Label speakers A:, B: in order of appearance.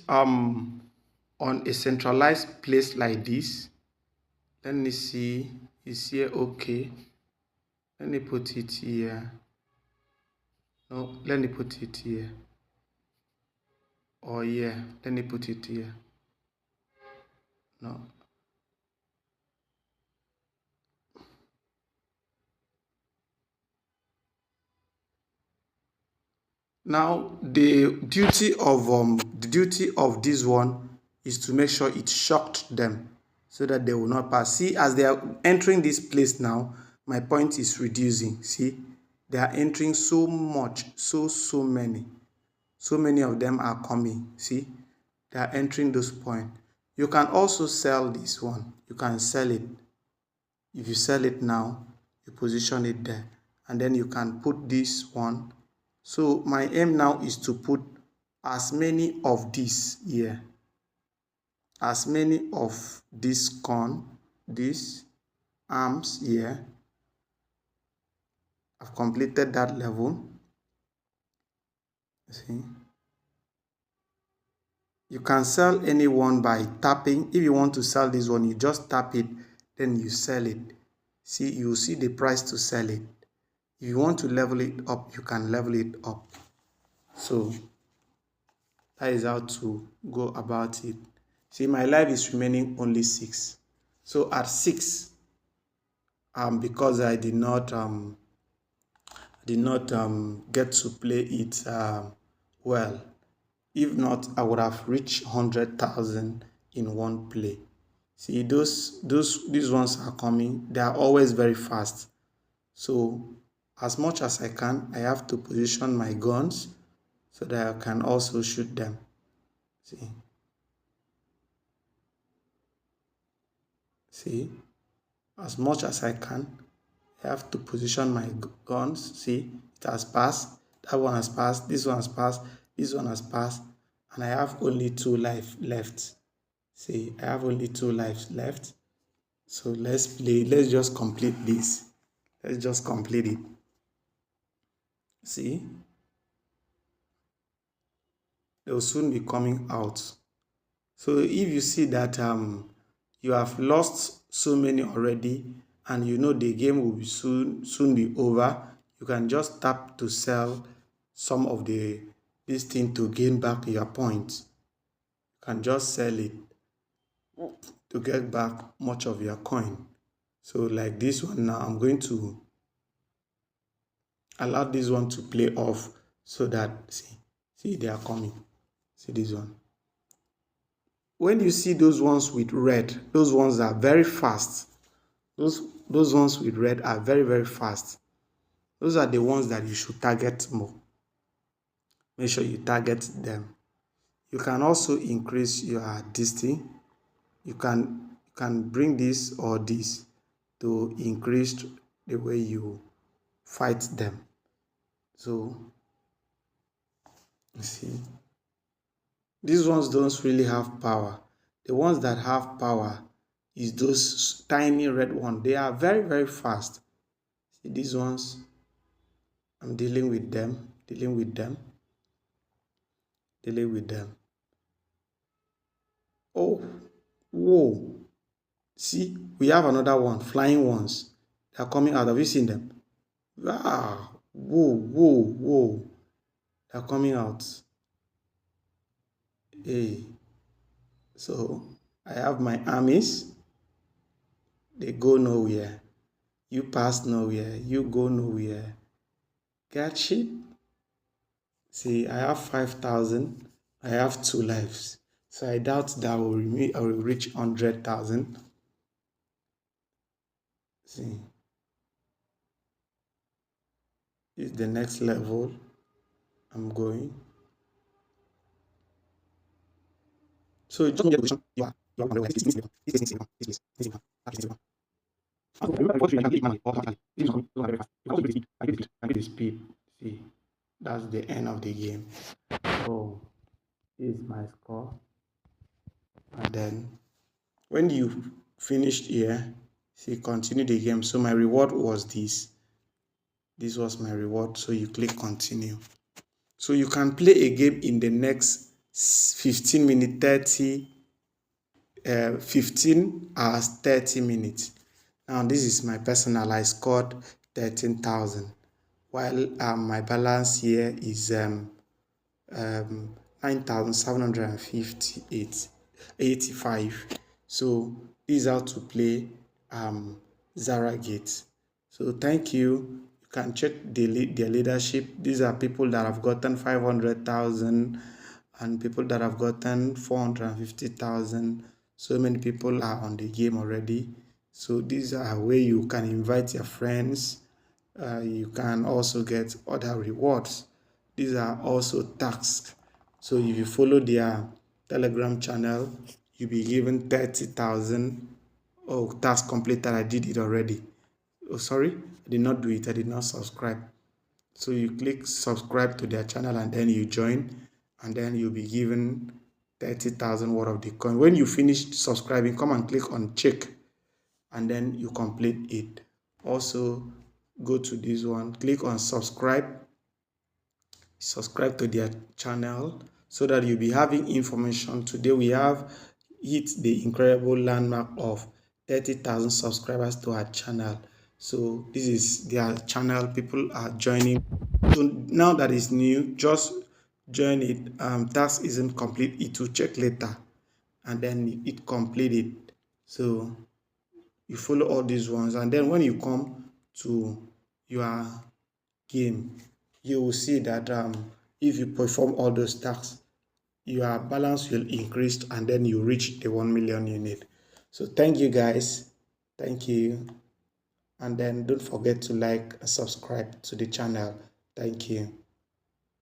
A: on a centralized place like this. Let me see, is here okay? Let me put it here. No, let me put it here. Or yeah, let me put it here. No. Now the duty of this one is to make sure it shocked them so that they will not pass. See, as they are entering this place now, my point is reducing. See, they are entering so much, so many of them are coming. See, they are entering those points. You can also sell this one. You can sell it. If you sell it now, you position it there, and then you can put this one. So my aim now is to put as many of these here, as many of this these arms here. I've completed that level. See, you can sell any one by tapping. If you want to sell this one, you just tap it, then you sell it. See, you see the price to sell it. If you want to level it up, you can level it up. So that is how to go about it. See, my life is remaining only 6. So at 6, because I did not get to play it well. If not, I would have reached 100,000 in one play. See, these ones are coming. They are always very fast. So as much as I can, I have to position my guns so that I can also shoot them. See, as much as I can, I have to position my guns. See, it has passed. That one has passed. This one has passed. This one has passed. And I have only 2 lives left. See, I have only 2 lives left. So let's play. Let's just complete this. Let's just complete it. See, they will soon be coming out. So if you see that you have lost so many already, and you know the game will be soon be over, you can just tap to sell some of this thing to gain back your points. You can just sell it to get back much of your coin. So like this one now, I'm going to allow this one to play off so that see they are coming. See this one. When you see those ones with red, those ones are very fast. Those ones with red are very fast. Those are the ones that you should target more. Make sure you target them. You can also increase your distance. You can bring this or this to increase the way you fight them. So you see, these ones don't really have power. The ones that have power is those tiny red ones. They are very fast. See these ones, I'm dealing with them. Oh, whoa. See, we have another one, flying ones. They are coming out. Have you seen them? Wow. Whoa. They are coming out. Hey. So I have my armies. They go nowhere. You pass nowhere. You go nowhere. Catch it. See, I have 5,000. I have 2 lives. So I doubt that I will reach 100,000. See, this is the next level I'm going. So just get position. You are speed. See, that's the end of the game. So this is my score. And then when you finished here, see, continue the game. So my reward was this. This was my reward. So you click continue. So you can play a game in the next 15 minutes 30 15 hours 30 minutes. Now this is my personal. I scored 13,000, while my balance here is 9,758.85. So this is how to play Zargates. So thank you. You can check their leadership. These are people that have gotten 500,000 and people that have gotten 450,000. So many people are on the game already. So these are where you can invite your friends. You can also get other rewards. These are also tasks. So if you follow their Telegram channel, you'll be given 30,000. Oh, task completed. I did it already. Oh, sorry, I did not do it. I did not subscribe. So you click subscribe to their channel and then you join, and then you'll be given 30,000 worth of the coin. When you finish subscribing, come and click on check, and then you complete it. Also, go to this one, click on subscribe to their channel so that you'll be having information. Today we have hit the incredible landmark of 30,000 subscribers to our channel. So this is their channel. People are joining. So now that is new, just join it. Task isn't complete, it will check later and then it completed. So you follow all these ones, and then when you come to your game, you will see that if you perform all those tasks, your balance will increase and then you reach the 1 million you need. So thank you guys. Thank you. And then don't forget to like and subscribe to the channel. Thank you.